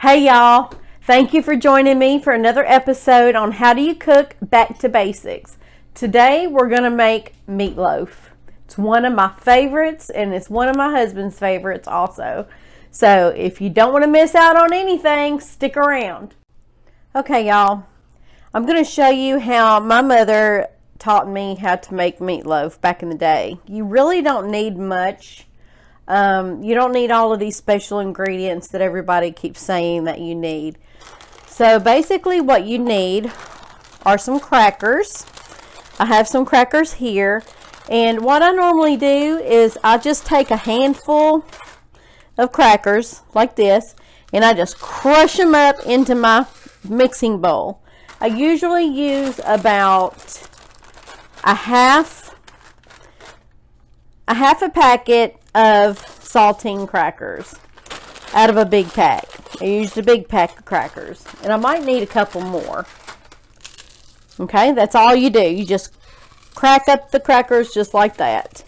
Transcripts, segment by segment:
Hey y'all, thank you for joining me for another episode on how do you cook back to basics. Today we're going to make meatloaf. It's one of my favorites and it's one of my husband's favorites also. So if you don't want to miss out on anything, stick around. Okay y'all, I'm going to show you how my mother taught me how to make meatloaf back in the day. You really don't need much. You don't need all of these special ingredients that everybody keeps saying that you need. So basically what you need are some crackers. I have some crackers here. And what I normally do is I just take a handful of crackers like this and I just crush them up into my mixing bowl. I usually use about a half a packet of saltine crackers out of a big pack. I used a big pack of crackers and I might need a couple more. Okay, that's all you do. You just crack up the crackers just like that.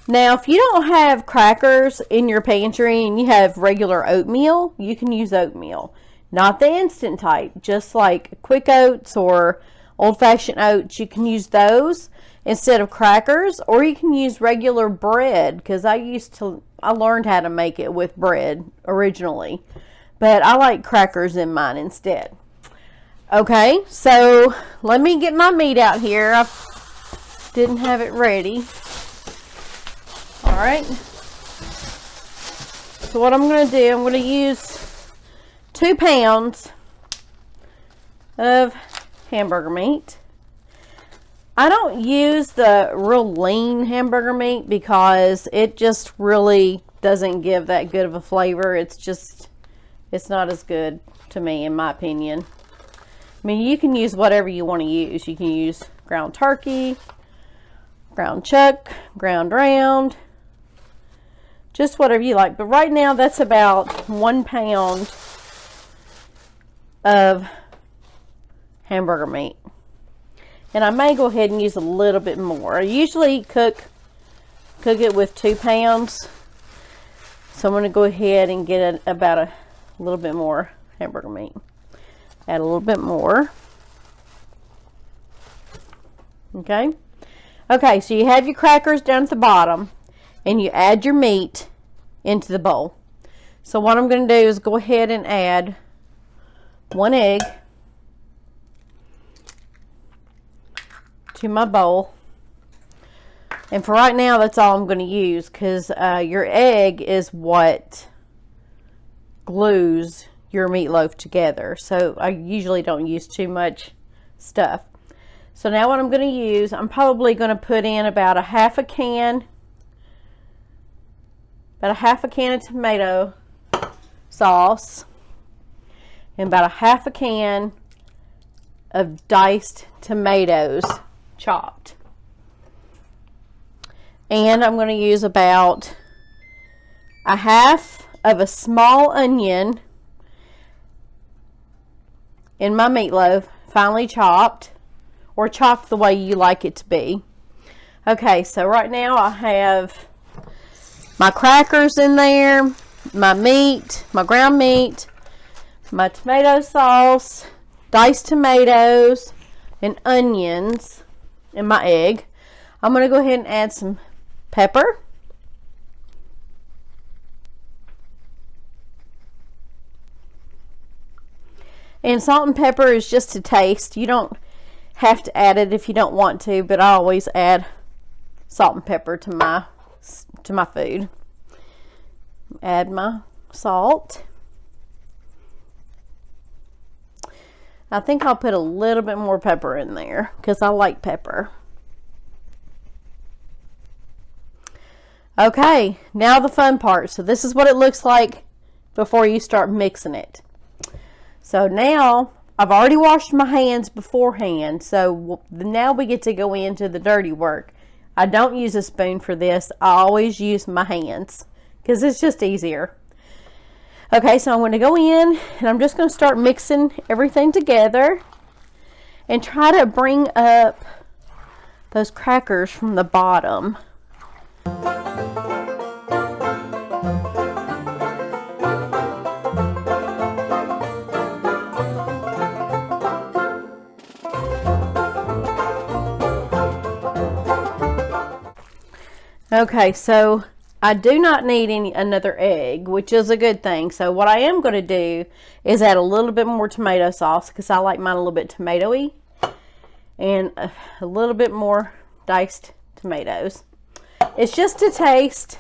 Now if you don't have crackers in your pantry and you have regular oatmeal, you can use oatmeal. Not the instant type, just like quick oats or old-fashioned oats. You can use those instead of crackers, or you can use regular bread, because I learned how to make it with bread originally, but I like crackers in mine instead. Okay, so let me get my meat out here. I didn't have it ready. All right, so what I'm going to do, I'm going to use 2 pounds of hamburger meat. I don't use the real lean hamburger meat because it just really doesn't give that good of a flavor. It's not as good to me, in my opinion. I mean, you can use whatever you want to use. You can use ground turkey, ground chuck, ground round, just whatever you like. But right now, that's about 1 pound of hamburger meat. And I may go ahead and use a little bit more. I usually cook it with 2 pounds. So I'm going to go ahead and get about a little bit more hamburger meat. Add a little bit more. Okay. Okay, so you have your crackers down at the bottom. And you add your meat into the bowl. So what I'm going to do is go ahead and add 1 egg to my bowl, and for right now that's all I'm going to use, because your egg is what glues your meatloaf together. So I usually don't use too much stuff. So now what I'm going to use, I'm probably going to put in about a half a can of tomato sauce and about a half a can of diced tomatoes, chopped. And I'm going to use about a half of a small onion in my meatloaf, finely chopped, or chopped the way you like it to be. Okay, so right now I have my crackers in there, my meat, my ground meat, my tomato sauce, diced tomatoes, and onions, and my egg. I'm going to go ahead and add some pepper. And salt and pepper is just to taste. You don't have to add it if you don't want to, but I always add salt and pepper to my food. Add my salt. I think I'll put a little bit more pepper in there because I like pepper. Okay, now the fun part. So this is what it looks like before you start mixing it. So now I've already washed my hands beforehand. So now we get to go into the dirty work. I don't use a spoon for this. I always use my hands because it's just easier. Okay, so I'm going to go in and I'm just going to start mixing everything together and try to bring up those crackers from the bottom. Okay, so I do not need another egg, which is a good thing. So what I am going to do is add a little bit more tomato sauce because I like mine a little bit tomatoey, and a little bit more diced tomatoes. It's just a taste.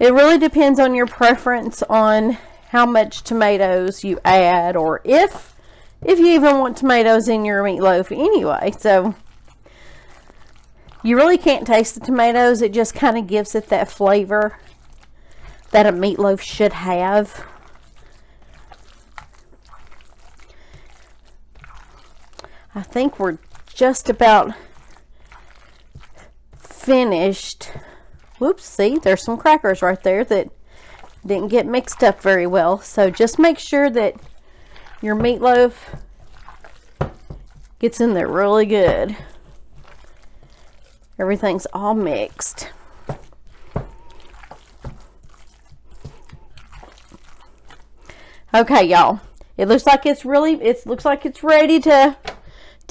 It really depends on your preference on how much tomatoes you add, or if you even want tomatoes in your meatloaf anyway. So you really can't taste the tomatoes. It just kind of gives it that flavor that a meatloaf should have. I think we're just about finished. Whoops, see, there's some crackers right there that didn't get mixed up very well. So just make sure that your meatloaf gets in there really good. Everything's all mixed. Okay, y'all. It looks like it's ready to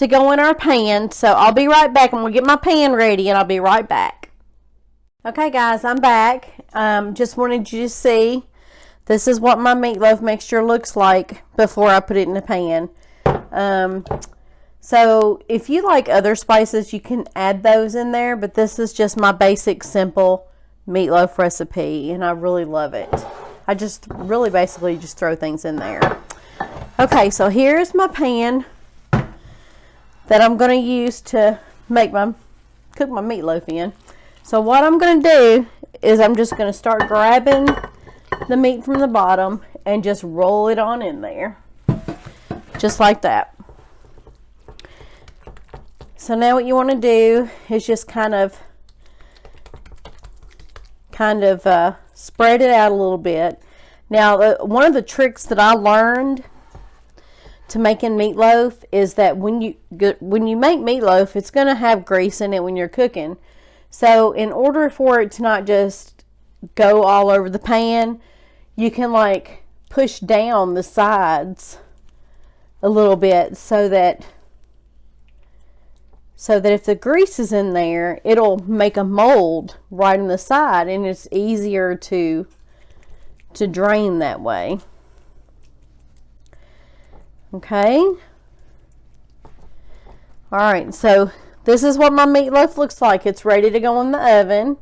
go in our pan. So I'll be right back. I'm gonna get my pan ready and I'll be right back. Okay, guys, I'm back. Just wanted you to see this is what my meatloaf mixture looks like before I put it in the pan. So if you like other spices, you can add those in there, but this is just my basic simple meatloaf recipe, and I really love it. I just really basically just throw things in there. Okay, so here's my pan that I'm going to use to cook my meatloaf in. So what I'm going to do is I'm just going to start grabbing the meat from the bottom and just roll it on in there. Just like that. So now what you want to do is just kind of spread it out a little bit. Now, one of the tricks that I learned to making meatloaf is that when you make meatloaf, it's going to have grease in it when you're cooking. So in order for it to not just go all over the pan, you can like push down the sides a little bit so that if the grease is in there, it'll make a mold right on the side, and it's easier to drain that way. Okay. All right, so this is what my meatloaf looks like. It's ready to go in the oven.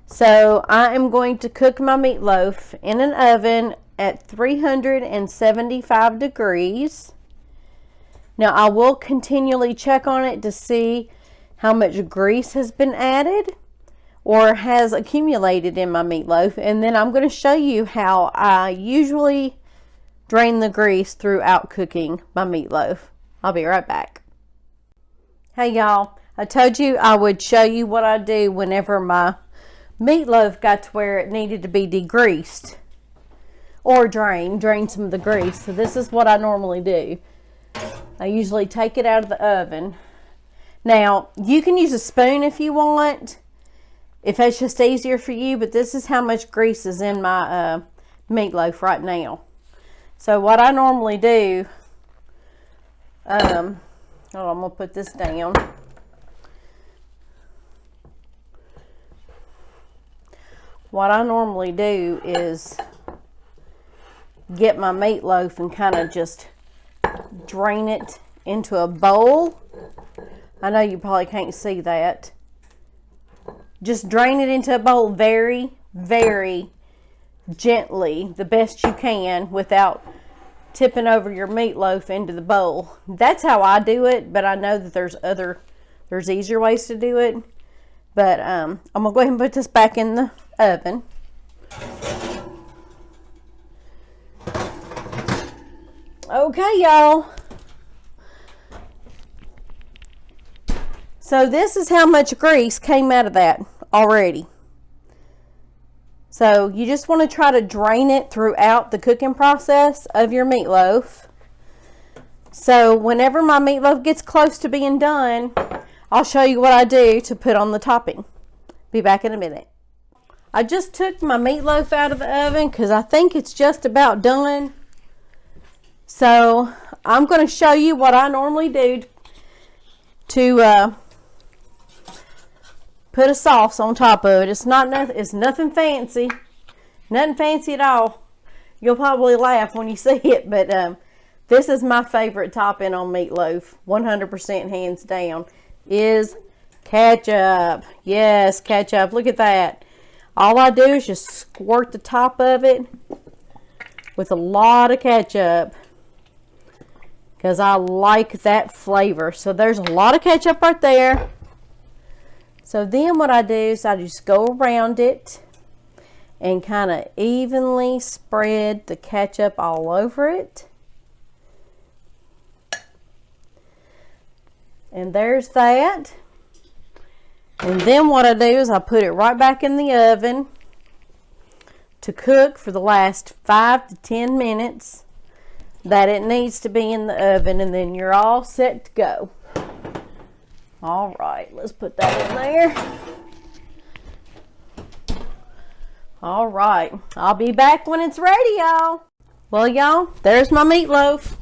So I am going to cook my meatloaf in an oven at 375 degrees. Now I will continually check on it to see how much grease has been added or has accumulated in my meatloaf, and then I'm going to show you how I usually drain the grease throughout cooking my meatloaf. I'll be right back. Hey y'all, I told you I would show you what I do whenever my meatloaf got to where it needed to be degreased or drain some of the grease. So this is what I normally do. I usually take it out of the oven. Now, you can use a spoon if you want, if that's just easier for you, but this is how much grease is in my meatloaf right now. So what I normally do, hold on, I'm going to put this down. What I normally do is get my meatloaf and kind of just drain it into a bowl. I know you probably can't see that. Just drain it into a bowl very, very gently, the best you can, without tipping over your meatloaf into the bowl. That's how I do it, but I know that there's easier ways to do it. But I'm gonna go ahead and put this back in the oven. Okay, y'all. So this is how much grease came out of that already. So you just want to try to drain it throughout the cooking process of your meatloaf. So whenever my meatloaf gets close to being done, I'll show you what I do to put on the topping. Be back in a minute. I just took my meatloaf out of the oven because I think it's just about done. So I'm going to show you what I normally do to put a sauce on top of it. It's nothing fancy. Nothing fancy at all. You'll probably laugh when you see it, but this is my favorite topping on meatloaf. 100% hands down is ketchup. Yes, ketchup. Look at that. All I do is just squirt the top of it with a lot of ketchup because I like that flavor. So there's a lot of ketchup right there. So then what I do is I just go around it and kind of evenly spread the ketchup all over it. And there's that. And then what I do is I put it right back in the oven to cook for the last 5 to 10 minutes that it needs to be in the oven, and then you're all set to go. All right, let's put that in there. All right, I'll be back when it's ready, y'all. Well, y'all, there's my meatloaf.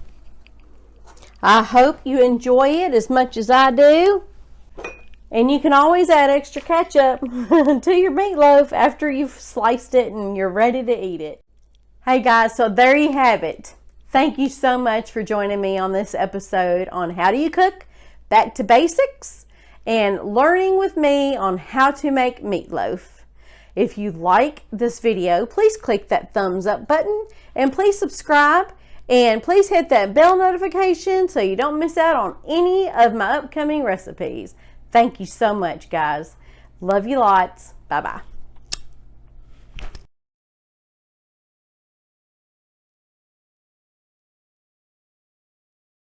I hope you enjoy it as much as I do. And you can always add extra ketchup to your meatloaf after you've sliced it and you're ready to eat it. Hey guys, so there you have it. Thank you so much for joining me on this episode on how do you cook back to basics and learning with me on how to make meatloaf. If you like this video, please click that thumbs up button and please subscribe and please hit that bell notification so you don't miss out on any of my upcoming recipes. Thank you so much, guys. Love you lots. Bye-bye.